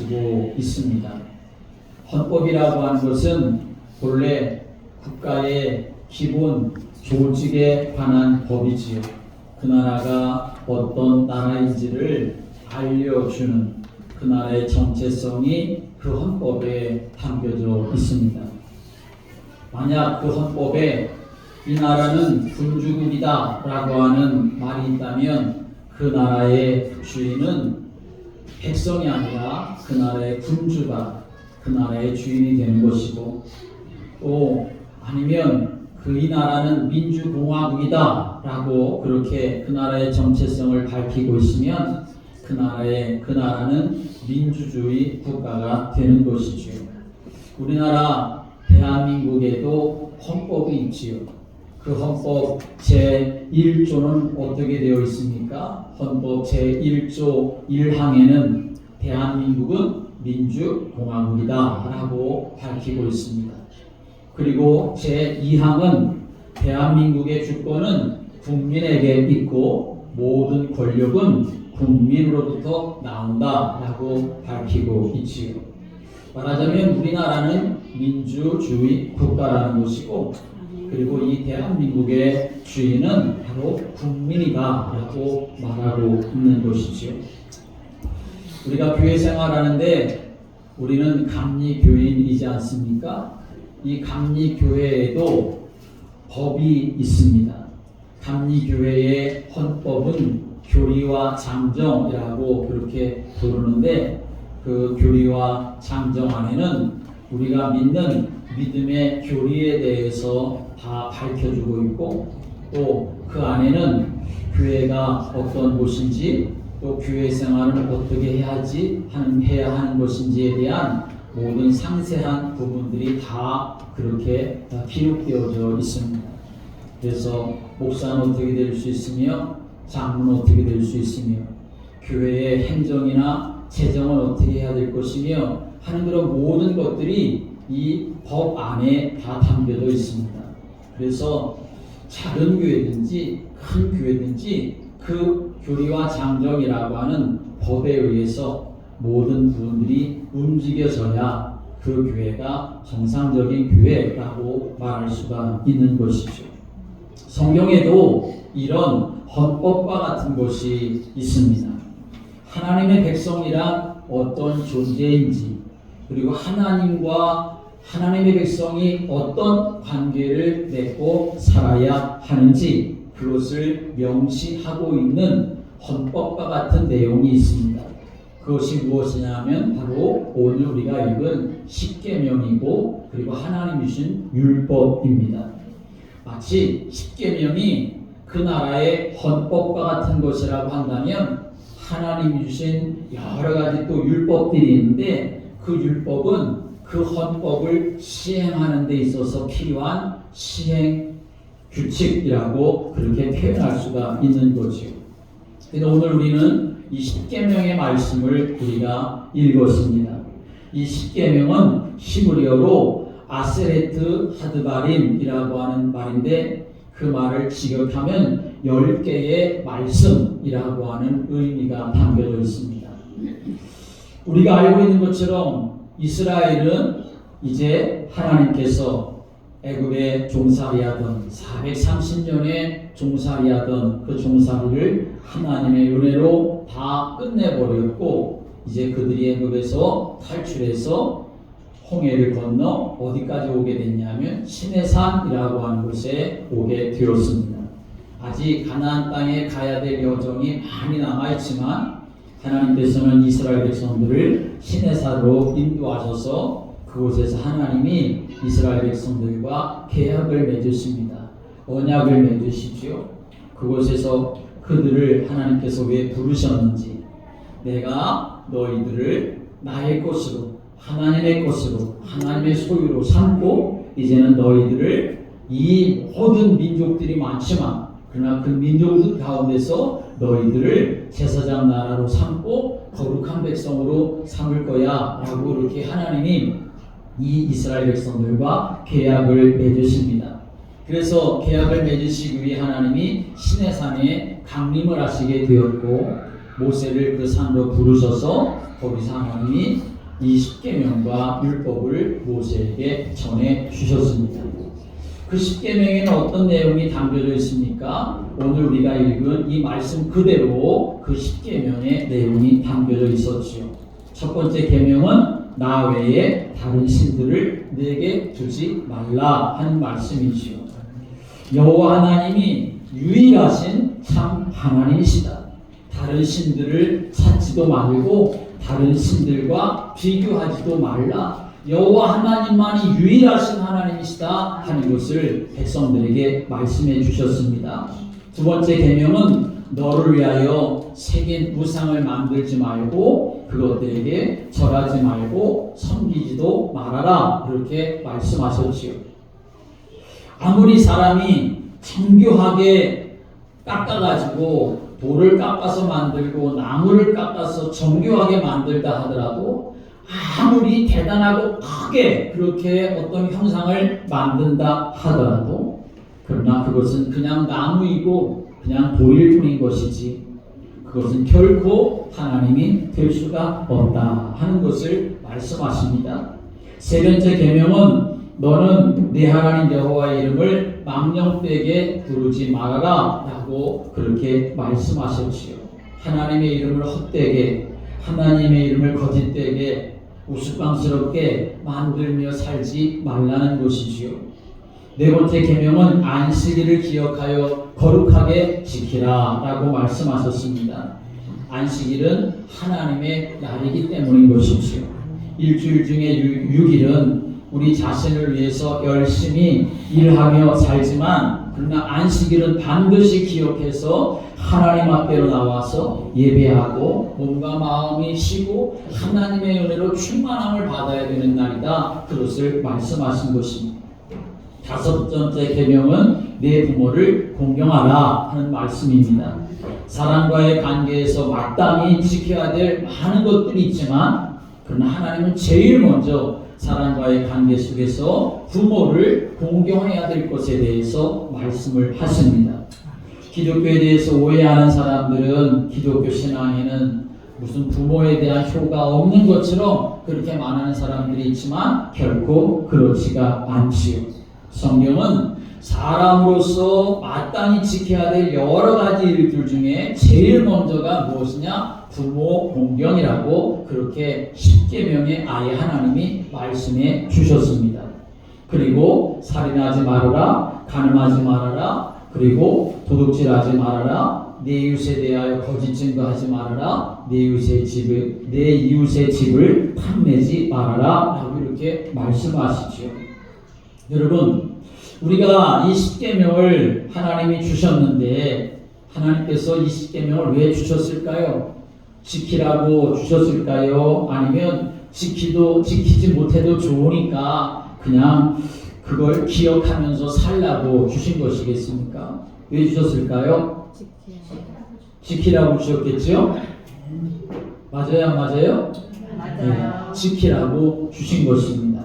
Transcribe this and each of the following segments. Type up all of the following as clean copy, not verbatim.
가지고 있습니다. 헌법이라고 하는 것은 본래 국가의 기본 조직에 관한 법이지요. 그 나라가 어떤 나라인지를 알려주는 그 나라의 정체성이 그 헌법에 담겨져 있습니다. 만약 그 헌법에 이 나라는 군주국이다 라고 하는 말이 있다면 그 나라의 주인은 백성이 아니라 그 나라의 군주가 그 나라의 주인이 되는 것이고, 또 아니면 이 나라는 민주공화국이다 라고 그렇게 그 나라의 정체성을 밝히고 있으면 그 나라는 민주주의 국가가 되는 것이지요. 우리나라 대한민국에도 헌법이 있지요. 그 헌법 제1조는 어떻게 되어 있습니까? 헌법 제1조 1항에는 대한민국은 민주공화국이다 라고 밝히고 있습니다. 그리고 제2항은 대한민국의 주권은 국민에게 있고 모든 권력은 국민으로부터 나온다 라고 밝히고 있지요. 말하자면 우리나라는 민주주의 국가라는 것이고, 그리고 이 대한민국의 주인은 바로 국민이다 라고 말하고 있는 것이지요. 우리가 교회 생활하는데 우리는 감리교인이지 않습니까? 이 감리교회에도 법이 있습니다. 감리교회의 헌법은 교리와 장정이라고 그렇게 부르는데, 그 교리와 장정 안에는 우리가 믿는 믿음의 교리에 대해서 다 밝혀주고 있고, 또 그 안에는 교회가 어떤 곳인지, 또 교회 생활을 어떻게 해야 하는 것인지에 대한 모든 상세한 부분들이 다 그렇게 기록되어져 있습니다. 그래서 목사는 어떻게 될 수 있으며, 장로는 어떻게 될 수 있으며, 교회의 행정이나 재정은 어떻게 해야 될 것이며 하는 그런 모든 것들이 이 법 안에 다 담겨져 있습니다. 그래서 작은 교회든지 큰 교회든지 그 교리와 장정이라고 하는 법에 의해서 모든 부분들이 움직여져야 그 교회가 정상적인 교회라고 말할 수가 있는 것이죠. 성경에도 이런 헌법과 같은 것이 있습니다. 하나님의 백성이란 어떤 존재인지, 그리고 하나님의 백성이 어떤 관계를 맺고 살아야 하는지 그것을 명시하고 있는 헌법과 같은 내용이 있습니다. 그것이 무엇이냐면 바로 오늘 우리가 읽은 십계명이고, 그리고 하나님이 주신 율법입니다. 마치 십계명이 그 나라의 헌법과 같은 것이라고 한다면, 하나님이 주신 여러 가지 또 율법들이 있는데 그 율법은 그 헌법을 시행하는 데 있어서 필요한 시행 규칙이라고 그렇게 표현할 수가 있는 거죠. 그래서 오늘 우리는 이 십계명의 말씀을 우리가 읽었습니다. 이 십계명은 히브리어로 아세레트 하드바림이라고 하는 말인데, 그 말을 직역하면 10개의 말씀이라고 하는 의미가 담겨져 있습니다. 우리가 알고 있는 것처럼 이스라엘은 이제 하나님께서 애굽에 종살이하던 430년의 종살이하던 그 종살이를 하나님의 은혜로 다 끝내버렸고, 이제 그들이 애굽에서 탈출해서 홍해를 건너 어디까지 오게 됐냐면 시내산이라고 하는 곳에 오게 되었습니다. 아직 가나안 땅에 가야 될 여정이 많이 남아있지만 하나님께서는 이스라엘 백성들을 시내산으로 인도하셔서 그곳에서 하나님이 이스라엘 백성들과 계약을 맺으십니다. 언약을 맺으시죠. 그곳에서 그들을 하나님께서 왜 부르셨는지, 내가 너희들을 나의 것으로, 하나님의 것으로, 하나님의 소유로 삼고, 이제는 너희들을 이 모든 민족들이 많지만 그러나 그 민족들 가운데서 너희들을 제사장 나라로 삼고 거룩한 백성으로 삼을 거야 라고 이렇게 하나님이 이 이스라엘 백성들과 계약을 맺으십니다. 그래서 계약을 맺으시기 위해 하나님이 시내산에 강림을 하시게 되었고, 모세를 그 산으로 부르셔서 거기서 하나님이 이 십계명과 율법을 모세에게 전해 주셨습니다. 그 십계명에는 어떤 내용이 담겨져 있습니까? 오늘 우리가 읽은 이 말씀 그대로 그 십계명의 내용이 담겨져 있었지요. 첫 번째 계명은 나 외에 다른 신들을 내게 두지 말라 하는 말씀이지요. 여호와 하나님이 유일하신 참 하나님이시다. 다른 신들을 찾지도 말고 다른 신들과 비교하지도 말라. 여호와 하나님만이 유일하신 하나님이시다 하는 것을 백성들에게 말씀해 주셨습니다. 두 번째 계명은 너를 위하여 새긴 우상을 만들지 말고 그것들에게 절하지 말고 섬기지도 말아라. 그렇게 말씀하셨지요. 아무리 사람이 정교하게 깎아가지고 돌을 깎아서 만들고 나무를 깎아서 정교하게 만들다 하더라도 아무리 대단하고 크게 그렇게 어떤 형상을 만든다 하더라도 그러나 그것은 그냥 나무이고 그냥 돌일 뿐인 것이지 그것은 결코 하나님이 될 수가 없다 하는 것을 말씀하십니다. 세 번째 계명은 너는 네 하나님 여호와의 이름을 망령되게 부르지 말아라 라고 그렇게 말씀하셨지요. 하나님의 이름을 헛되게 하나님의 이름을 거짓되게 우스꽝스럽게 만들며 살지 말라는 것이지요. 네 번째 계명은 안식일을 기억하여 거룩하게 지키라 라고 말씀하셨습니다. 안식일은 하나님의 날이기 때문인 것이지요. 일주일 중에 6일은 우리 자신을 위해서 열심히 일하며 살지만 그러나 안식일은 반드시 기억해서 하나님 앞에로 나와서 예배하고 몸과 마음이 쉬고 하나님의 은혜로 충만함을 받아야 되는 날이다. 그것을 말씀하신 것입니다. 다섯 번째 계명은 내 부모를 공경하라 하는 말씀입니다. 사람과의 관계에서 마땅히 지켜야 될 많은 것들이 있지만 그러나 하나님은 제일 먼저 사람과의 관계 속에서 부모를 공경해야 될 것에 대해서 말씀을 하십니다. 기독교에 대해서 오해하는 사람들은 기독교 신앙에는 무슨 부모에 대한 효가 없는 것처럼 그렇게 말하는 사람들이 있지만 결코 그렇지가 않지요. 성경은 사람으로서 마땅히 지켜야 될 여러 가지 일들 중에 제일 먼저가 무엇이냐? 부모 공경이라고 그렇게 십계명에 아예 하나님이 말씀해 주셨습니다. 그리고 살인하지 말아라, 간음하지 말아라, 그리고 도둑질하지 말아라, 내 이웃에 대하여 거짓 증거하지 말아라, 내 이웃의 집을 탐내지 말아라 라고 이렇게 말씀하시죠. 여러분, 우리가 이 십계명을 하나님이 주셨는데 하나님께서 이 십계명을 왜 주셨을까요? 지키라고 주셨을까요? 아니면 지키지 못해도 좋으니까 그냥 그걸 기억하면서 살라고 주신 것이겠습니까? 왜 주셨을까요? 지키라고 주셨겠죠? 맞아요? 안 맞아요? 맞아요. 네, 지키라고 주신 것입니다.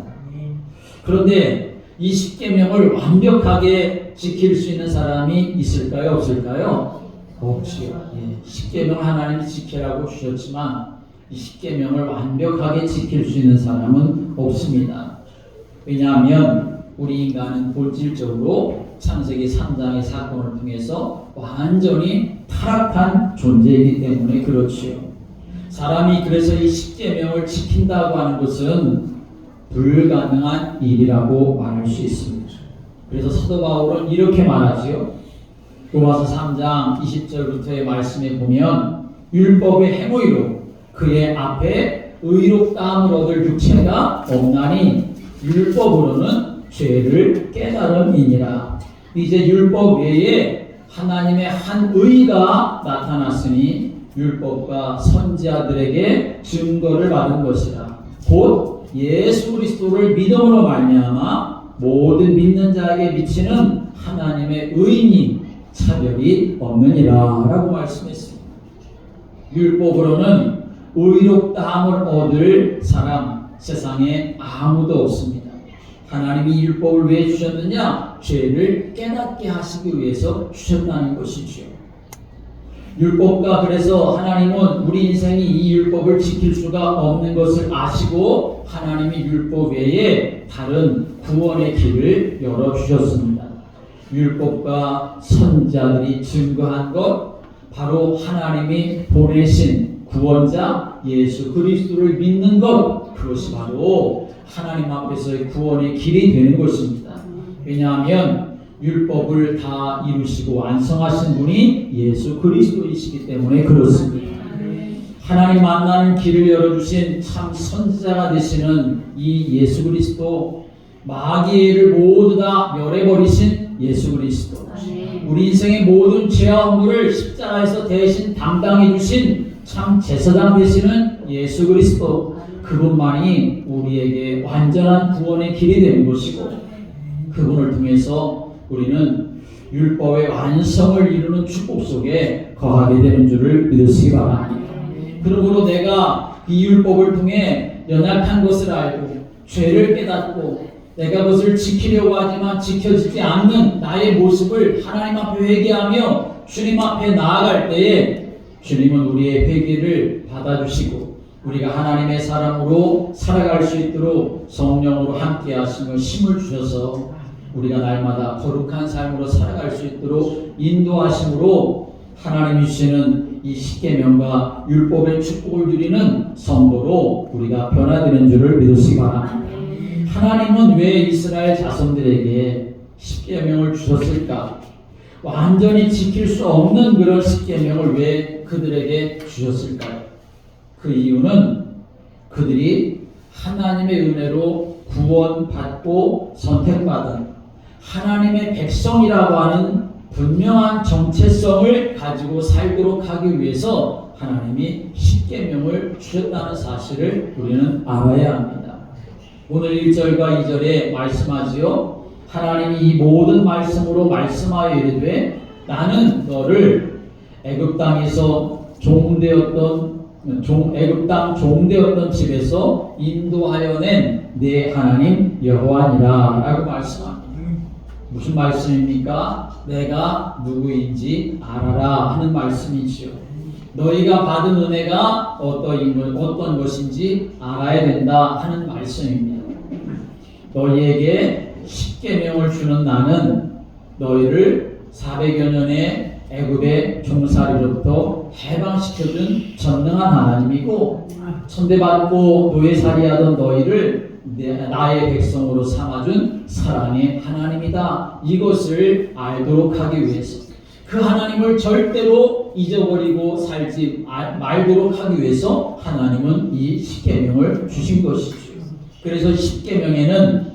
그런데 이 십계명을 완벽하게 지킬 수 있는 사람이 있을까요? 없을까요? 없지요. 십계명 하나님이 지키라고 주셨지만 이 십계명을 완벽하게 지킬 수 있는 사람은 없습니다. 왜냐하면 우리 인간은 본질적으로 창세기 3장의 사건을 통해서 완전히 타락한 존재이기 때문에 그렇지요. 사람이 그래서 이 십계명을 지킨다고 하는 것은 불가능한 일이라고 말할 수 있습니다. 그래서 사도 바울은 이렇게 말하지요. 로마서 3장 20절부터의 말씀에 보면 율법의 행위로 그의 앞에 의롭다함을 얻을 육체가 없나니 율법으로는 죄를 깨달음이니라. 이제 율법 외에 하나님의 한 의가 나타났으니 율법과 선지자들에게 증거를 받은 것이라. 곧 예수 그리스도를 믿음으로 말미암아 모든 믿는 자에게 미치는 하나님의 의니 차별이 없느니라 라고 말씀했습니다. 율법으로는 의롭다함을 얻을 사람 세상에 아무도 없습니다. 하나님이 율법을 왜 주셨느냐? 죄를 깨닫게 하시기 위해서 주셨다는 것이죠. 율법과 그래서 하나님은 우리 인생이 이 율법을 지킬 수가 없는 것을 아시고 하나님이 율법 외에 다른 구원의 길을 열어주셨습니다. 율법과 선지자들이 증거한 것, 바로 하나님이 보내신 구원자 예수 그리스도를 믿는 것, 그것이 바로 하나님 앞에서의 구원의 길이 되는 것입니다. 왜냐하면 율법을 다 이루시고 완성하신 분이 예수 그리스도이시기 때문에 그렇습니다. 하나님 만나는 길을 열어주신 참 선지자가 되시는 이 예수 그리스도, 마귀를 모두 다 멸해버리신 예수 그리스도, 우리 인생의 모든 죄와 허물을 십자가에서 대신 담당해 주신 참 제사장 되시는 예수 그리스도, 그분만이 우리에게 완전한 구원의 길이 되는 것이고, 그분을 통해서 우리는 율법의 완성을 이루는 축복 속에 거하게 되는 줄을 믿으시기 바랍니다. 그러므로 내가 이 율법을 통해 연약한 것을 알고 죄를 깨닫고 내가 그것을 지키려고 하지만 지켜지지 않는 나의 모습을 하나님 앞에 회개하며 주님 앞에 나아갈 때에 주님은 우리의 회개를 받아주시고 우리가 하나님의 사람으로 살아갈 수 있도록 성령으로 함께 하시며 힘을 주셔서 우리가 날마다 거룩한 삶으로 살아갈 수 있도록 인도하심으로 하나님이 주시는 이 십계명과 율법의 축복을 누리는 성도로 우리가 변화되는 줄을 믿으시기 바랍니다. 하나님은 왜 이스라엘 자손들에게 십계명을 주셨을까? 완전히 지킬 수 없는 그런 십계명을 왜 그들에게 주셨을까요? 그 이유는 그들이 하나님의 은혜로 구원받고 선택받은 하나님의 백성이라고 하는 분명한 정체성을 가지고 살도록 하기 위해서 하나님이 십계명을 주셨다는 사실을 우리는 알아야 합니다. 오늘 1절과 2절에 말씀하지요. 하나님이 이 모든 말씀으로 말씀하여 이르되 나는 너를 애굽 땅에서 애굽 땅 종되었던 집에서 인도하여 낸 내 하나님 여호와니라 라고 말씀합니다. 무슨 말씀입니까? 내가 누구인지 알아라 하는 말씀이지요. 너희가 받은 은혜가 어떤 것인지 알아야 된다 하는 말씀입니다. 너희에게 십계명을 주는 나는 너희를 400여 년의 애굽의 종살이로부터 해방시켜준 전능한 하나님이고 천대받고 노예살이하던 너희를 나의 백성으로 삼아준 사랑의 하나님이다. 이것을 알도록 하기 위해서 그 하나님을 절대로 잊어버리고 살지 말도록 하기 위해서 하나님은 이 십계명을 주신 것이죠. 그래서 십계명에는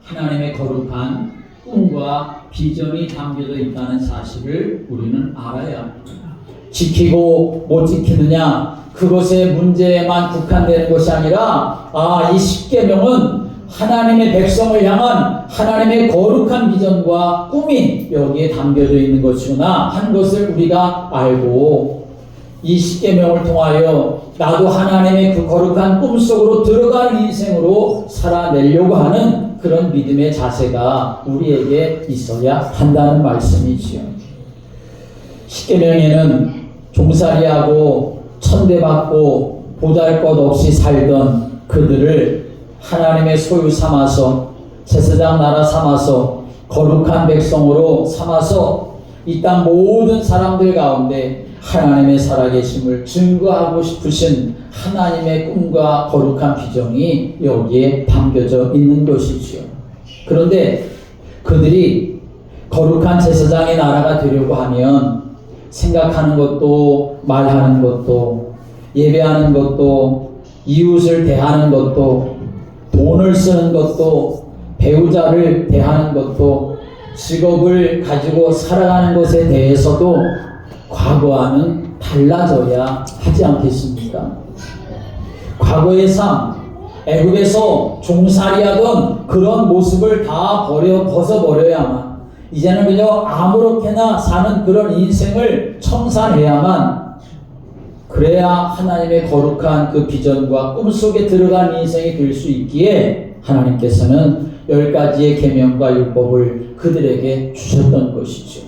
하나님의 거룩한 꿈과 비전이 담겨져 있다는 사실을 우리는 알아야 합니다. 지키고 못 지키느냐, 그것의 문제에만 국한되는 것이 아니라 이 십계명은 하나님의 백성을 향한 하나님의 거룩한 비전과 꿈이 여기에 담겨져 있는 것이구나 하는 것을 우리가 알고 이 십계명을 통하여 나도 하나님의 그 거룩한 꿈 속으로 들어가는 인생으로 살아내려고 하는 그런 믿음의 자세가 우리에게 있어야 한다는 말씀이지요. 십계명에는 종살이하고 천대받고 보잘것없이 살던 그들을 하나님의 소유 삼아서 제사장 나라 삼아서 거룩한 백성으로 삼아서 이 땅 모든 사람들 가운데 하나님의 살아계심을 증거하고 싶으신 하나님의 꿈과 거룩한 비전이 여기에 담겨져 있는 것이지요. 그런데 그들이 거룩한 제사장의 나라가 되려고 하면 생각하는 것도 말하는 것도 예배하는 것도 이웃을 대하는 것도 돈을 쓰는 것도 배우자를 대하는 것도 직업을 가지고 살아가는 것에 대해서도 과거와는 달라져야 하지 않겠습니까? 과거의 삶, 애굽에서 종살이하던 그런 모습을 다 벗어버려야만 이제는 그저 아무렇게나 사는 그런 인생을 청산해야만 그래야 하나님의 거룩한 그 비전과 꿈 속에 들어간 인생이 될 수 있기에 하나님께서는 10가지의 계명과 율법을 그들에게 주셨던 것이죠.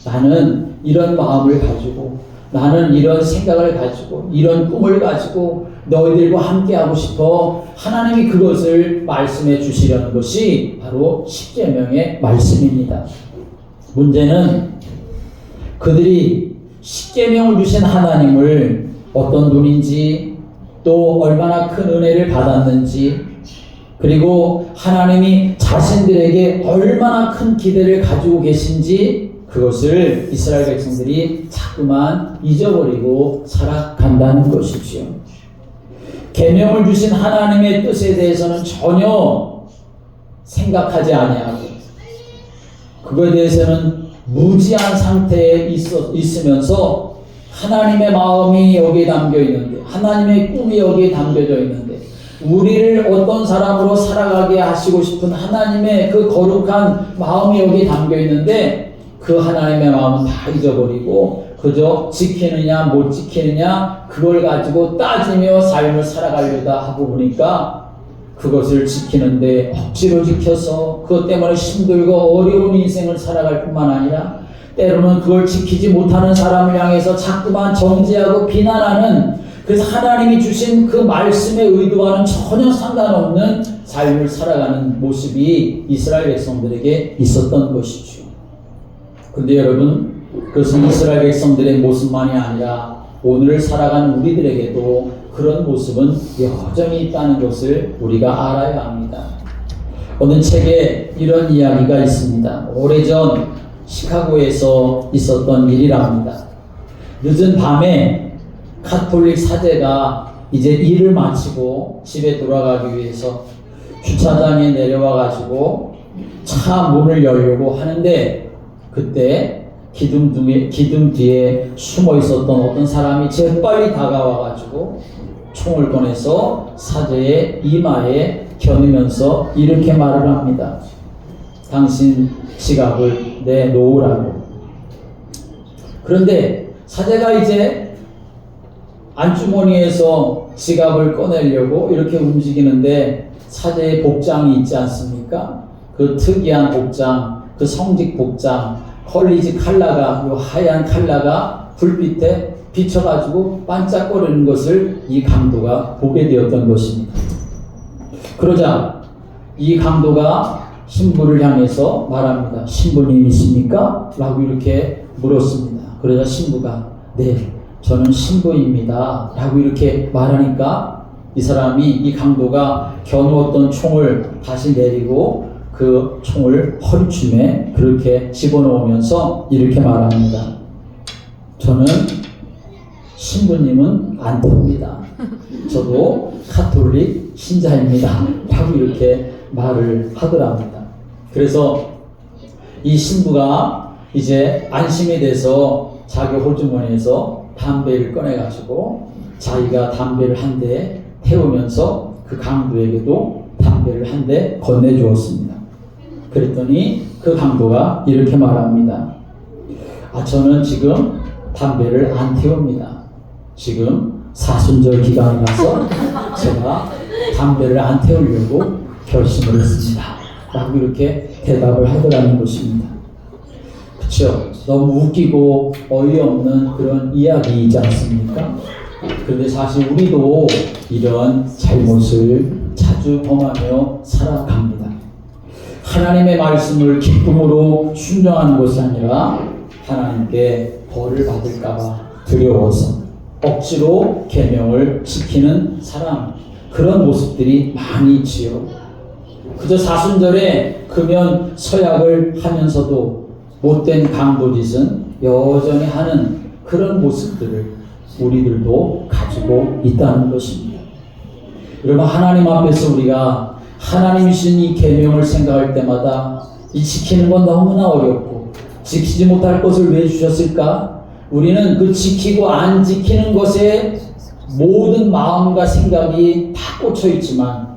나는 이런 마음을 가지고 나는 이런 생각을 가지고 이런 꿈을 가지고 너희들과 함께하고 싶어. 하나님이 그것을 말씀해 주시려는 것이 바로 십계명의 말씀입니다. 문제는 그들이 십계명을 주신 하나님을 어떤 분인지, 또 얼마나 큰 은혜를 받았는지, 그리고 하나님이 자신들에게 얼마나 큰 기대를 가지고 계신지, 그것을 이스라엘 백성들이 자꾸만 잊어버리고 살아간다는 것이지요. 계명을 주신 하나님의 뜻에 대해서는 전혀 생각하지 아니하고, 그거에 대해서는 무지한 상태에 있으면서 하나님의 마음이 여기에 담겨 있는데, 하나님의 꿈이 여기에 담겨져 있는데, 우리를 어떤 사람으로 살아가게 하시고 싶은 하나님의 그 거룩한 마음이 여기에 담겨 있는데, 그 하나님의 마음은 다 잊어버리고 그저 지키느냐 못 지키느냐 그걸 가지고 따지며 삶을 살아가려다 하고 보니까, 그것을 지키는데 억지로 지켜서 그것 때문에 힘들고 어려운 인생을 살아갈 뿐만 아니라, 때로는 그걸 지키지 못하는 사람을 향해서 자꾸만 정죄하고 비난하는, 그래서 하나님이 주신 그 말씀의 의도와는 전혀 상관없는 삶을 살아가는 모습이 이스라엘 백성들에게 있었던 것이죠. 그런데 여러분, 그것은 이스라엘 백성들의 모습만이 아니라 오늘 살아가는 우리들에게도 그런 모습은 여전히 있다는 것을 우리가 알아야 합니다. 어느 책에 이런 이야기가 있습니다. 오래전 시카고에서 있었던 일이랍니다. 늦은 밤에 가톨릭 사제가 이제 일을 마치고 집에 돌아가기 위해서 주차장에 내려와 가지고 차 문을 열려고 하는데, 그때 기둥 뒤에 숨어 있었던 어떤 사람이 재빨리 다가와 가지고 총을 꺼내서 사제의 이마에 겨누면서 이렇게 말을 합니다. 당신 지갑을 내놓으라고. 그런데 사제가 이제 안주머니에서 지갑을 꺼내려고 이렇게 움직이는데, 사제의 복장이 있지 않습니까? 그 특이한 복장, 그 성직 복장, 컬리지 칼라가, 요 하얀 칼라가 불빛에 비춰가지고 반짝거리는 것을 이 강도가 보게 되었던 것입니다. 그러자 이 강도가 신부를 향해서 말합니다. 신부님이십니까? 라고 이렇게 물었습니다. 그러자 신부가 네, 저는 신부입니다. 라고 이렇게 말하니까, 이 사람이, 이 강도가 겨누었던 총을 다시 내리고 그 총을 허리춤에 그렇게 집어넣으면서 이렇게 말합니다. 저는 신부님은 안 됩니다. 저도 가톨릭 신자입니다. 라고 이렇게 말을 하더랍니다. 그래서 이 신부가 이제 안심이 돼서 자기 호주머니에서 담배를 꺼내가지고 자기가 담배를 한 대 태우면서 그 강도에게도 담배를 한 대 건네주었습니다. 그랬더니 그 강도가 이렇게 말합니다. 저는 지금 담배를 안 태웁니다. 지금 사순절 기간이라서 제가 담배를 안 태우려고 결심을 했습니다. 라고 이렇게 대답을 하더라는 것입니다. 그렇죠? 너무 웃기고 어이없는 그런 이야기이지 않습니까? 그런데 사실 우리도 이런 잘못을 자주 범하며 살아갑니다. 하나님의 말씀을 기쁨으로 순종하는 것이 아니라 하나님께 벌을 받을까봐 두려워서 억지로 계명을 지키는 사람, 그런 모습들이 많이 있지요. 그저 사순절에 금연 서약을 하면서도 못된 강도짓은 여전히 하는 그런 모습들을 우리들도 가지고 있다는 것입니다. 여러분, 하나님 앞에서 우리가 하나님이 주신 이 계명을 생각할 때마다 이 지키는 건 너무나 어렵고, 지키지 못할 것을 왜 주셨을까? 우리는 그 지키고 안 지키는 것에 모든 마음과 생각이 다 꽂혀 있지만,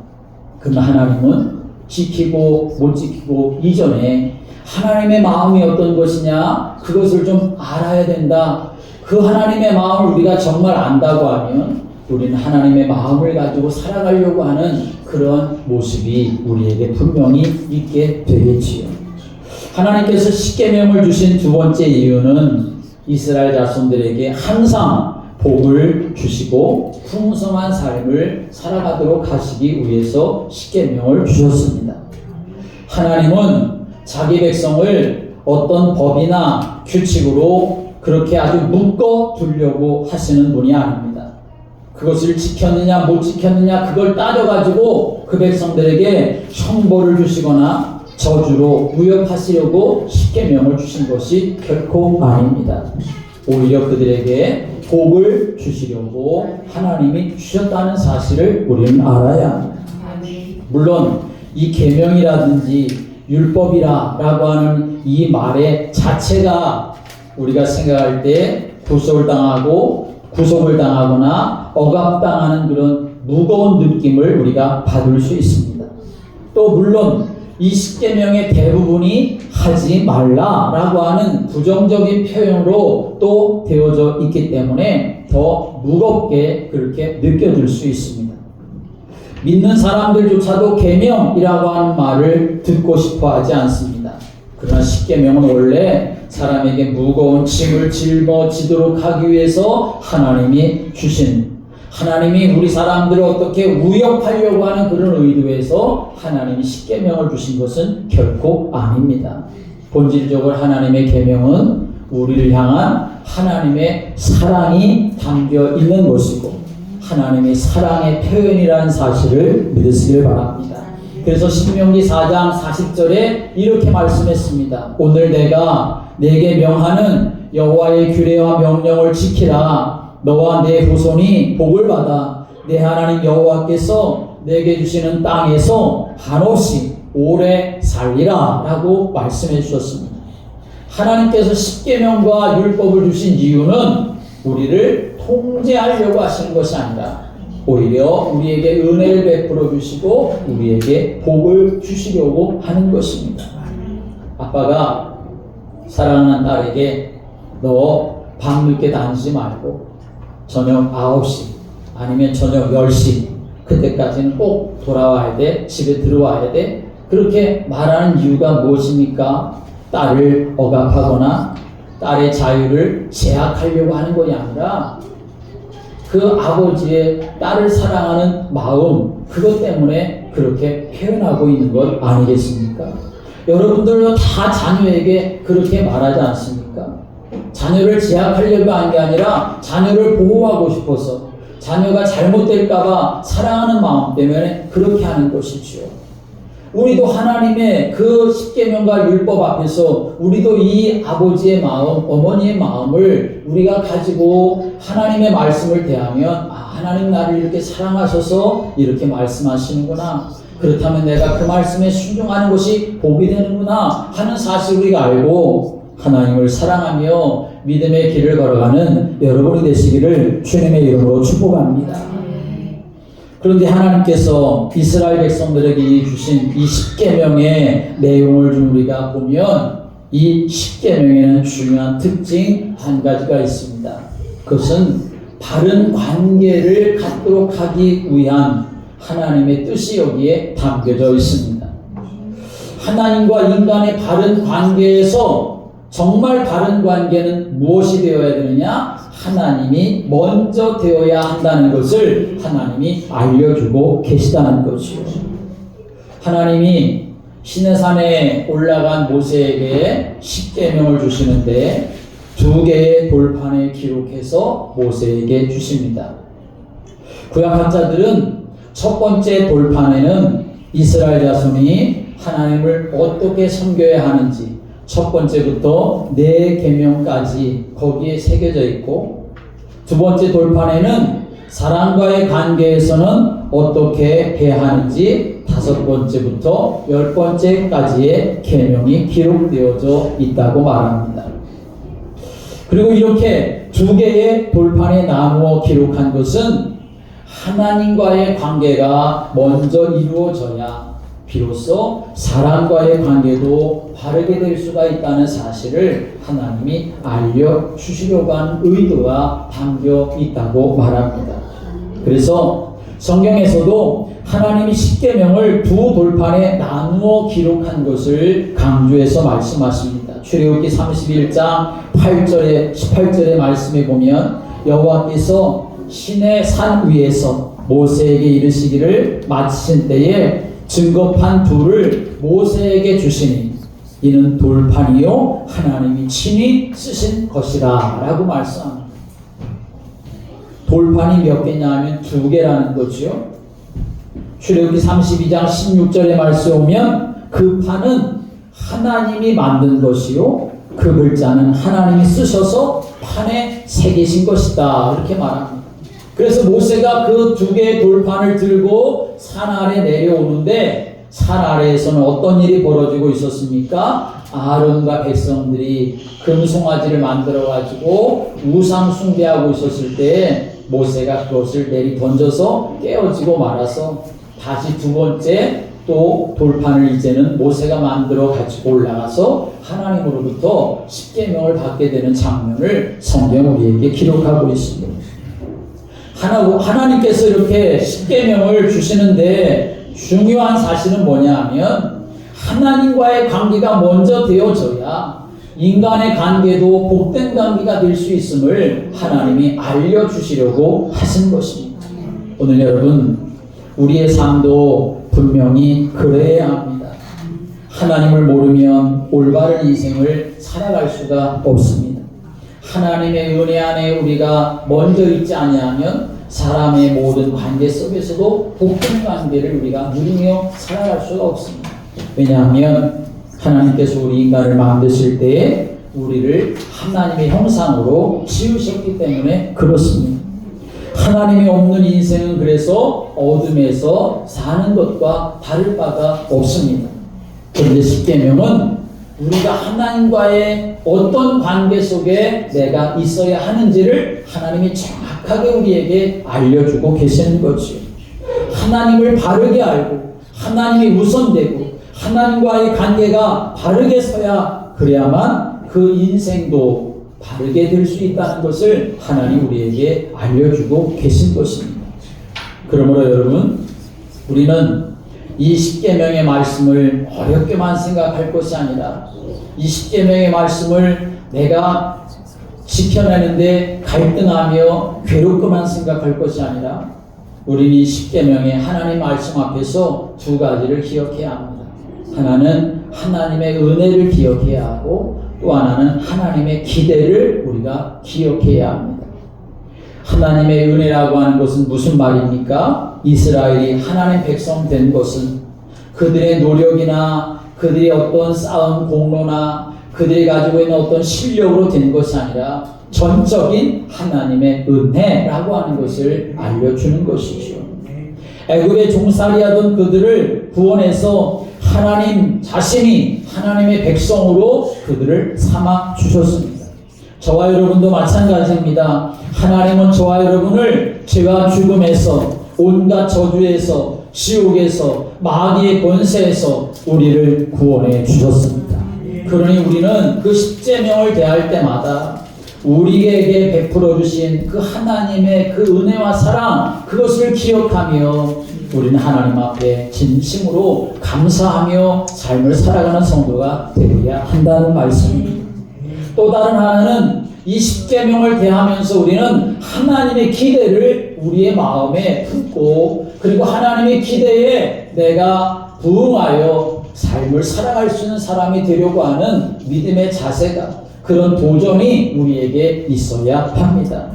그러나 하나님은 지키고 못 지키고 이전에 하나님의 마음이 어떤 것이냐, 그것을 좀 알아야 된다. 그 하나님의 마음을 우리가 정말 안다고 하면 우리는 하나님의 마음을 가지고 살아가려고 하는 그런 모습이 우리에게 분명히 있게 되겠지요. 하나님께서 십계명을 주신 두 번째 이유는 이스라엘 자손들에게 항상 복을 주시고 풍성한 삶을 살아가도록 하시기 위해서 십계명을 주셨습니다. 하나님은 자기 백성을 어떤 법이나 규칙으로 그렇게 아주 묶어 두려고 하시는 분이 아닙니다. 그것을 지켰느냐 못 지켰느냐 그걸 따져가지고 그 백성들에게 형벌을 주시거나 저주로 위협하시려고 십계명을 주신 것이 결코 아닙니다. 오히려 그들에게 복을 주시려고 하나님이 주셨다는 사실을 우리는 알아야 합니다. 물론 이 계명이라든지 율법이라고 하는 이 말의 자체가 우리가 생각할 때 구속을 당하거나 억압당하는 그런 무거운 느낌을 우리가 받을 수 있습니다. 또 물론 이 십계명의 대부분이 하지 말라라고 하는 부정적인 표현으로 또 되어져 있기 때문에 더 무겁게 그렇게 느껴질 수 있습니다. 믿는 사람들조차도 계명이라고 하는 말을 듣고 싶어 하지 않습니다. 그러나 십계명은 원래 사람에게 무거운 짐을 짊어지도록 하기 위해서 하나님이 주신, 하나님이 우리 사람들을 어떻게 위협하려고 하는 그런 의도에서 하나님이 십계명을 주신 것은 결코 아닙니다. 본질적으로 하나님의 계명은 우리를 향한 하나님의 사랑이 담겨 있는 것이고 하나님의 사랑의 표현이라는 사실을 믿으시길 바랍니다. 그래서 신명기 4장 40절에 이렇게 말씀했습니다. 오늘 내가 내게 명하는 여호와의 규례와 명령을 지키라. 너와 내 후손이 복을 받아 내 하나님 여호와께서 내게 주시는 땅에서 한없이 오래 살리라 라고 말씀해 주셨습니다. 하나님께서 십계명과 율법을 주신 이유는 우리를 통제하려고 하시는 것이 아니라 오히려 우리에게 은혜를 베풀어 주시고 우리에게 복을 주시려고 하는 것입니다. 아빠가 사랑하는 딸에게 너 밤늦게 다니지 말고 저녁 9시 아니면 저녁 10시 그때까지는 꼭 돌아와야 돼, 집에 들어와야 돼, 그렇게 말하는 이유가 무엇입니까? 딸을 억압하거나 딸의 자유를 제약하려고 하는 것이 아니라 그 아버지의 딸을 사랑하는 마음, 그것 때문에 그렇게 표현하고 있는 것 아니겠습니까? 여러분들도 다 자녀에게 그렇게 말하지 않습니까? 자녀를 제약하려고 한 게 아니라 자녀를 보호하고 싶어서 자녀가 잘못될까봐 사랑하는 마음 때문에 그렇게 하는 것이죠. 우리도 하나님의 그 십계명과 율법 앞에서 우리도 이 아버지의 마음, 어머니의 마음을 우리가 가지고 하나님의 말씀을 대하면 하나님 나를 이렇게 사랑하셔서 이렇게 말씀하시는구나. 그렇다면 내가 그 말씀에 순종하는 것이 복이 되는구나 하는 사실을 우리가 알고 하나님을 사랑하며 믿음의 길을 걸어가는 여러분이 되시기를 주님의 이름으로 축복합니다. 그런데 하나님께서 이스라엘 백성들에게 주신 이 십계명의 내용을 좀 우리가 보면 이 십계명에는 중요한 특징 한 가지가 있습니다. 그것은 바른 관계를 갖도록 하기 위한 하나님의 뜻이 여기에 담겨져 있습니다. 하나님과 인간의 바른 관계에서 정말 바른 관계는 무엇이 되어야 되느냐? 하나님이 먼저 되어야 한다는 것을 하나님이 알려주고 계시다는 것이요. 하나님이 시내산에 올라간 모세에게 십계명을 주시는데 2개의 돌판에 기록해서 모세에게 주십니다. 구약학자들은 첫 번째 돌판에는 이스라엘 자손이 하나님을 어떻게 섬겨야 하는지 첫 번째부터 4계명까지 거기에 새겨져 있고, 두 번째 돌판에는 사람과의 관계에서는 어떻게 해야 하는지 5번째부터 10번째까지의 계명이 기록되어져 있다고 말합니다. 그리고 이렇게 2개의 돌판에 나누어 기록한 것은 하나님과의 관계가 먼저 이루어져야 비로소 사람과의 관계도 바르게 될 수가 있다는 사실을 하나님이 알려주시려고 하는 의도가 담겨 있다고 말합니다. 그래서 성경에서도 하나님이 십계명을 2 돌판에 나누어 기록한 것을 강조해서 말씀하십니다. 출애굽기 31장 8절에 18절의 말씀에 보면 여호와께서 시내 산 위에서 모세에게 이르시기를 마치신 때에 증거판 둘을 모세에게 주시니 이는 돌판이요 하나님이 친히 쓰신 것이라 라고 말씀합니다. 돌판이 몇 개냐 하면 2개라는 거죠. 출애굽기 32장 16절의 말씀에 오면 그 판은 하나님이 만든 것이요 그 글자는 하나님이 쓰셔서 판에 새기신 것이다 이렇게 말합니다. 그래서 모세가 그 2개의 돌판을 들고 산 아래 내려오는데 산 아래에서는 어떤 일이 벌어지고 있었습니까? 아론과 백성들이 금송아지를 만들어 가지고 우상 숭배하고 있었을 때 모세가 그것을 내리 던져서 깨어지고 말아서 다시 2번째 또 돌판을 이제는 모세가 만들어 가지고 올라가서 하나님으로부터 십계명을 받게 되는 장면을 성경 우리에게 기록하고 있습니다. 하나님께서 이렇게 십계명을 주시는데 중요한 사실은 뭐냐 하면 하나님과의 관계가 먼저 되어져야 인간의 관계도 복된 관계가 될 수 있음을 하나님이 알려주시려고 하신 것입니다. 오늘 여러분 우리의 삶도 분명히 그래야 합니다. 하나님을 모르면 올바른 인생을 살아갈 수가 없습니다. 하나님의 은혜 안에 우리가 먼저 있지 아니하면 사람의 모든 관계 속에서도 복된 관계를 우리가 누리며 살아갈 수가 없습니다. 왜냐하면 하나님께서 우리 인간을 만드실 때에 우리를 하나님의 형상으로 지으셨기 때문에 그렇습니다. 하나님이 없는 인생은 그래서 어둠에서 사는 것과 다를 바가 없습니다. 그런데 십계명은 우리가 하나님과의 어떤 관계 속에 내가 있어야 하는지를 하나님이 정확하게 우리에게 알려주고 계시는 거죠. 하나님을 바르게 알고 하나님이 우선되고 하나님과의 관계가 바르게 서야 그래야만 그 인생도 바르게 될 수 있다는 것을 하나님 우리에게 알려주고 계신 것입니다. 그러므로 여러분 우리는 이 십계명의 말씀을 어렵게만 생각할 것이 아니라 이 십계명의 말씀을 내가 지켜내는데 갈등하며 괴롭게만 생각할 것이 아니라 우리는 이 십계명의 하나님 말씀 앞에서 2가지를 기억해야 합니다. 하나는 하나님의 은혜를 기억해야 하고 또 하나는 하나님의 기대를 우리가 기억해야 합니다. 하나님의 은혜라고 하는 것은 무슨 말입니까? 이스라엘이 하나님 백성 된 것은 그들의 노력이나 그들의 어떤 싸움 공로나 그들이 가지고 있는 어떤 실력으로 된 것이 아니라 전적인 하나님의 은혜라고 하는 것을 알려주는 것이죠. 애굽의 종살이하던 그들을 구원해서 하나님 자신이 하나님의 백성으로 그들을 삼아 주셨습니다. 저와 여러분도 마찬가지입니다. 하나님은 저와 여러분을 죄와 죽음에서 온갖 저주에서 지옥에서 마귀의 권세에서 우리를 구원해 주셨습니다. 그러니 우리는 그 십계명을 대할 때마다 우리에게 베풀어 주신 그 하나님의 그 은혜와 사랑 그것을 기억하며 우리는 하나님 앞에 진심으로 감사하며 삶을 살아가는 성도가 되어야 한다는 말씀입니다. 또 다른 하나는 이 십계명을 대하면서 우리는 하나님의 기대를 우리의 마음에 품고 그리고 하나님의 기대에 내가 부응하여 삶을 살아갈 수 있는 사람이 되려고 하는 믿음의 자세가 그런 도전이 우리에게 있어야 합니다.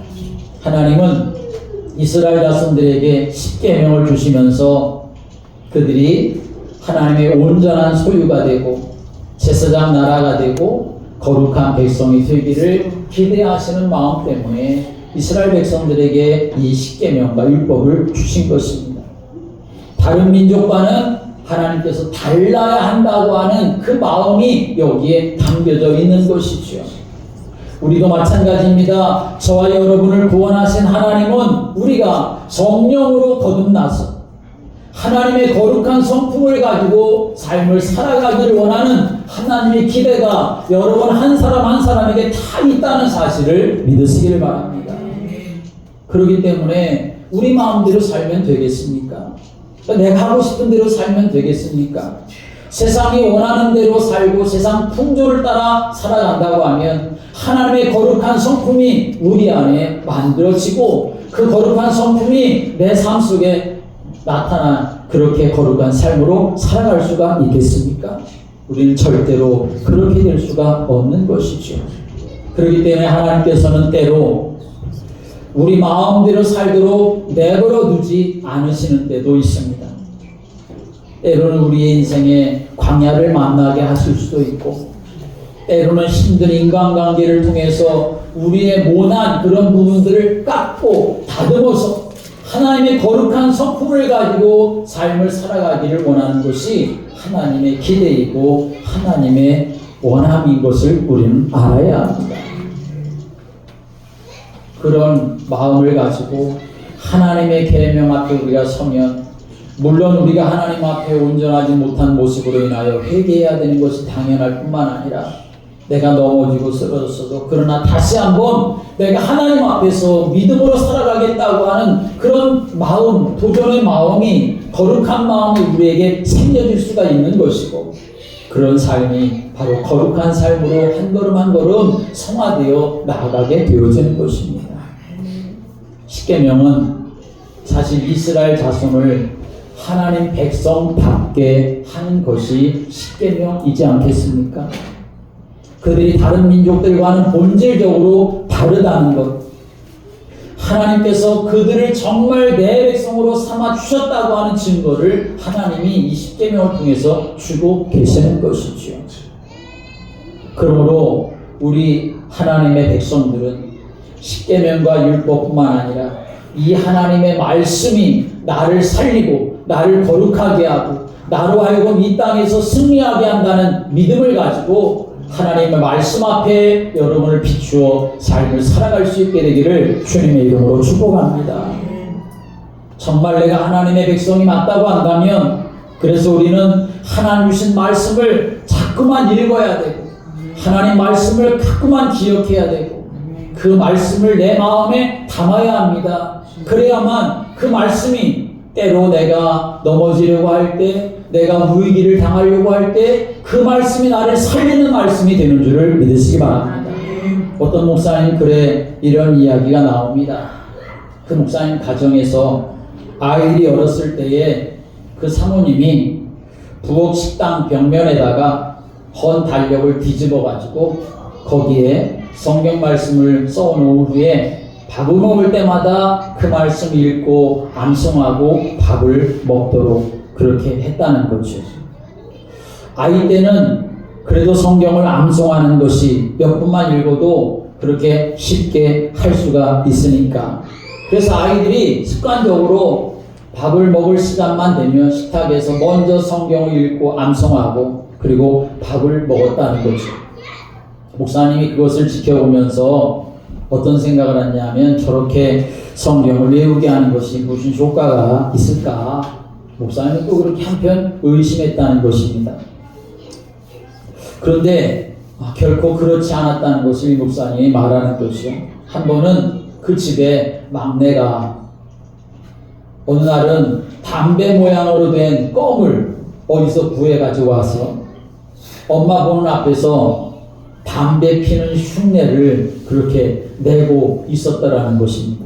하나님은 이스라엘 자손들에게 십계명을 주시면서 그들이 하나님의 온전한 소유가 되고 제사장 나라가 되고 거룩한 백성이 되기를 기대하시는 마음 때문에 이스라엘 백성들에게 이 십계명과 율법을 주신 것입니다. 다른 민족과는 하나님께서 달라야 한다고 하는 그 마음이 여기에 담겨져 있는 것이죠. 우리도 마찬가지입니다. 저와 여러분을 구원하신 하나님은 우리가 성령으로 거듭나서 하나님의 거룩한 성품을 가지고 삶을 살아가기를 원하는 하나님의 기대가 여러분 한 사람 한 사람에게 다 있다는 사실을 믿으시길 바랍니다. 그렇기 때문에 우리 마음대로 살면 되겠습니까? 내가 하고 싶은 대로 살면 되겠습니까? 세상이 원하는 대로 살고 세상 풍조를 따라 살아간다고 하면 하나님의 거룩한 성품이 우리 안에 만들어지고 그 거룩한 성품이 내 삶 속에 나타나 그렇게 거룩한 삶으로 살아갈 수가 있겠습니까? 우리는 절대로 그렇게 될 수가 없는 것이죠. 그렇기 때문에 하나님께서는 때로 우리 마음대로 살도록 내버려 두지 않으시는 때도 있습니다. 때로는 우리의 인생에 광야를 만나게 하실 수도 있고, 때로는 힘든 인간관계를 통해서 우리의 모난 그런 부분들을 깎고 다듬어서 하나님의 거룩한 성품을 가지고 삶을 살아가기를 원하는 것이 하나님의 기대이고 하나님의 원함인 것을 우리는 알아야 합니다. 그런 마음을 가지고 하나님의 계명 앞에 우리가 서면, 물론 우리가 하나님 앞에 온전하지 못한 모습으로 인하여 회개해야 되는 것이 당연할 뿐만 아니라 내가 넘어지고 쓰러졌어도 그러나 다시 한번 내가 하나님 앞에서 믿음으로 살아가겠다고 하는 그런 마음, 도전의 마음이, 거룩한 마음이 우리에게 생겨질 수가 있는 것이고, 그런 삶이 바로 거룩한 삶으로 한 걸음 한 걸음 성화되어 나아가게 되어지는 것입니다. 십계명은 사실 이스라엘 자손을 하나님 백성답게 하는 것이 십계명이지 않겠습니까? 그들이 다른 민족들과는 본질적으로 다르다는 것, 하나님께서 그들을 정말 내 백성으로 삼아 주셨다고 하는 증거를 하나님이 이 십계명을 통해서 주고 계시는 것이죠. 그러므로 우리 하나님의 백성들은 십계명과 율법뿐만 아니라 이 하나님의 말씀이 나를 살리고 나를 거룩하게 하고 나로 하여금 이 땅에서 승리하게 한다는 믿음을 가지고 하나님의 말씀 앞에 여러분을 비추어 삶을 살아갈 수 있게 되기를 주님의 이름으로 축복합니다. 정말 내가 하나님의 백성이 맞다고 한다면, 그래서 우리는 하나님 주신 말씀을 자꾸만 읽어야 되고 하나님 말씀을 자꾸만 기억해야 되고 그 말씀을 내 마음에 담아야 합니다. 그래야만 그 말씀이 때로 내가 넘어지려고 할 때, 내가 위기를 당하려고 할 때 그 말씀이 나를 살리는 말씀이 되는 줄을 믿으시기 바랍니다. 어떤 목사님 글에 이런 이야기가 나옵니다. 그 목사님 가정에서 아이들이 어렸을 때에 그 사모님이 부엌 식당 벽면에다가 헌 달력을 뒤집어 가지고 거기에 성경 말씀을 써 놓은 후에 밥을 먹을 때마다 그 말씀 읽고 암송하고 밥을 먹도록 그렇게 했다는 거죠. 아이 때는 그래도 성경을 암송하는 것이 몇 분만 읽어도 그렇게 쉽게 할 수가 있으니까, 그래서 아이들이 습관적으로 밥을 먹을 시간만 되면 식탁에서 먼저 성경을 읽고 암송하고 그리고 밥을 먹었다는 거죠. 목사님이 그것을 지켜보면서 어떤 생각을 했냐면, 저렇게 성경을 외우게 하는 것이 무슨 효과가 있을까? 목사님은 또 그렇게 한편 의심했다는 것입니다. 그런데 결코 그렇지 않았다는 것을 이 목사님이 말하는 거죠. 한 번은 그 집에 막내가 어느 날은 담배 모양으로 된 껌을 어디서 구해 가지고 와서 엄마 보는 앞에서 담배 피는 흉내를 그렇게 내고 있었다라는 것입니다.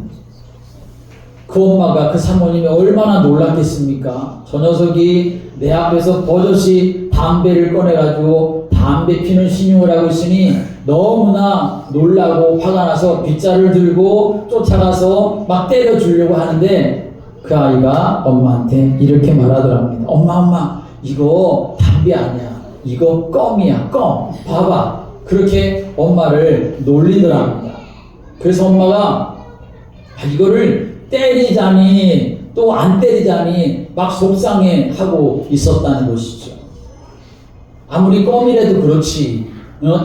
그 엄마가, 그 사모님이 얼마나 놀랐겠습니까? 저 녀석이 내 앞에서 버젓이 담배를 꺼내가지고 담배 피는 신용을 하고 있으니 너무나 놀라고 화가 나서 빗자루를 들고 쫓아가서 막 때려주려고 하는데, 그 아이가 엄마한테 이렇게 말하더랍니다. 엄마, 이거 담배 아니야. 이거 껌이야, 껌. 봐봐. 그렇게 엄마를 놀리더랍니다. 그래서 엄마가 이거를 때리자니 또 안 때리자니 막 속상해 하고 있었다는 것이죠. 아무리 껌이라도 그렇지,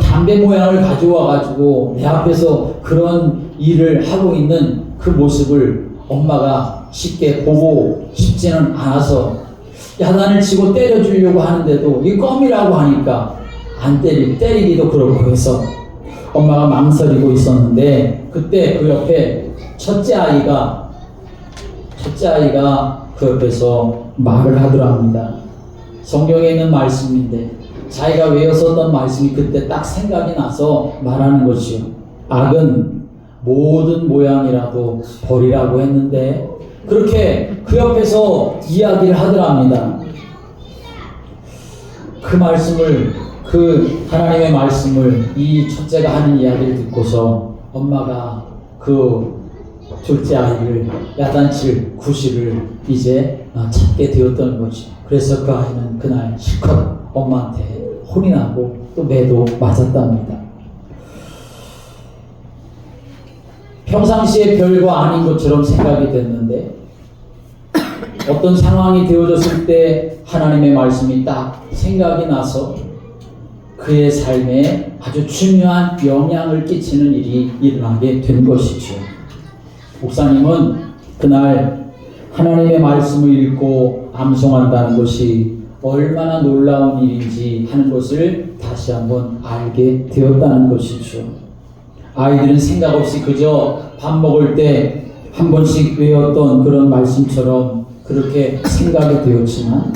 담배 모양을 가져와 가지고 내 앞에서 그런 일을 하고 있는 그 모습을 엄마가 쉽게 보고 싶지는 않아서 야단을 치고 때려주려고 하는데도 이 껌이라고 하니까 안 때리기도 그렇고 해서 엄마가 망설이고 있었는데, 그때 그 옆에 첫째 아이가 그 옆에서 말을 하더랍니다. 성경에 있는 말씀인데 자기가 외웠었던 말씀이 그때 딱 생각이 나서 말하는 것이요. 악은 모든 모양이라도 버리라고 했는데 그렇게 그 옆에서 이야기를 하더랍니다. 그 말씀을, 그 하나님의 말씀을 이 첫째가 하는 이야기를 듣고서 엄마가 그 둘째 아이를 야단칠 구실을 이제 찾게 되었던 거죠. 그래서 그 아이는 그날 실컷 엄마한테 혼이 나고 또 매도 맞았답니다. 평상시에 별거 아닌 것처럼 생각이 됐는데 어떤 상황이 되어졌을 때 하나님의 말씀이 딱 생각이 나서 그의 삶에 아주 중요한 영향을 끼치는 일이 일어나게 된 것이죠. 목사님은 그날 하나님의 말씀을 읽고 암송한다는 것이 얼마나 놀라운 일인지 하는 것을 다시 한번 알게 되었다는 것이죠. 아이들은 생각 없이 그저 밥 먹을 때 한 번씩 외웠던 그런 말씀처럼 그렇게 생각이 되었지만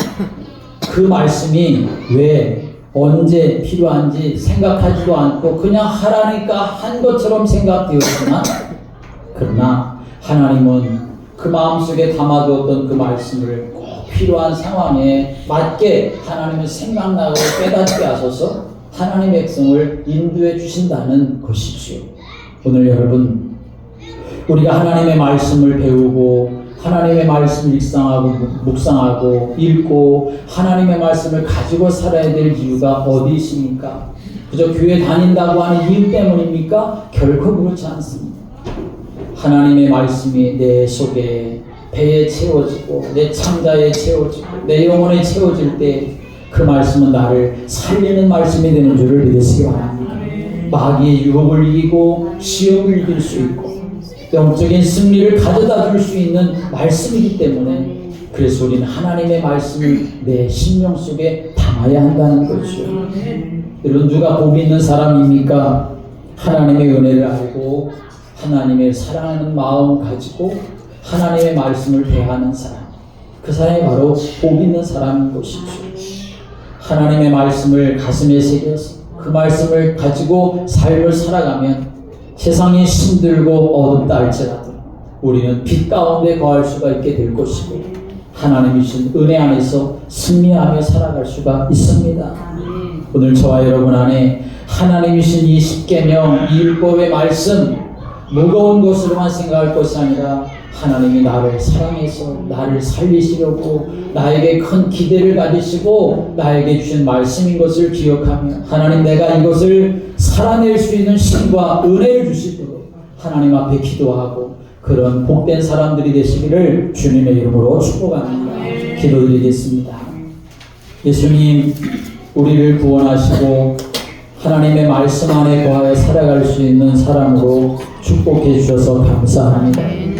그 말씀이 왜 언제 필요한지 생각하지도 않고 그냥 하라니까 한 것처럼 생각되었지만 그러나 하나님은 그 마음속에 담아두었던 그 말씀을 꼭 필요한 상황에 맞게 하나님은 생각나고 깨닫게 하셔서 하나님의 백성을 인도해 주신다는 것이지요. 오늘 여러분 우리가 하나님의 말씀을 배우고 하나님의 말씀을 묵상하고 읽고 하나님의 말씀을 가지고 살아야 될 이유가 어디 있습니까? 그저 교회 다닌다고 하는 이유 때문입니까? 결코 그렇지 않습니다. 하나님의 말씀이 내 속에 배에 채워지고 내 창자에 채워지고 내 영혼에 채워질 때 그 말씀은 나를 살리는 말씀이 되는 줄을 믿으시기 바랍니다. 마귀의 유혹을 이기고 시험을 이길 수 있고 영적인 승리를 가져다 줄 수 있는 말씀이기 때문에 그래서 우리는 하나님의 말씀을 내 심령 속에 담아야 한다는 거죠. 여러분 누가 복 있는 사람입니까? 하나님의 은혜를 알고 하나님의 사랑하는 마음 가지고 하나님의 말씀을 대하는 사람, 그 사람이 바로 복 있는 사람인 것이죠. 하나님의 말씀을 가슴에 새겨서 그 말씀을 가지고 삶을 살아가면 세상이 힘들고 어둡다 할지라도 우리는 빛 가운데 거할 수가 있게 될 것이고 하나님이 주신 은혜 안에서 승리하며 살아갈 수가 있습니다. 오늘 저와 여러분 안에 하나님이 주신 이 십계명, 이 율법의 말씀 무거운 것으로만 생각할 것이 아니라 하나님이 나를 사랑해서 나를 살리시려고 나에게 큰 기대를 가지시고 나에게 주신 말씀인 것을 기억하며 하나님 내가 이것을 살아낼 수 있는 힘과 은혜를 주시도록 하나님 앞에 기도하고 그런 복된 사람들이 되시기를 주님의 이름으로 축복합니다. 기도드리겠습니다. 예수님 우리를 구원하시고 하나님의 말씀 안에 거하여 살아갈 수 있는 사람으로 축복해 주셔서 감사합니다.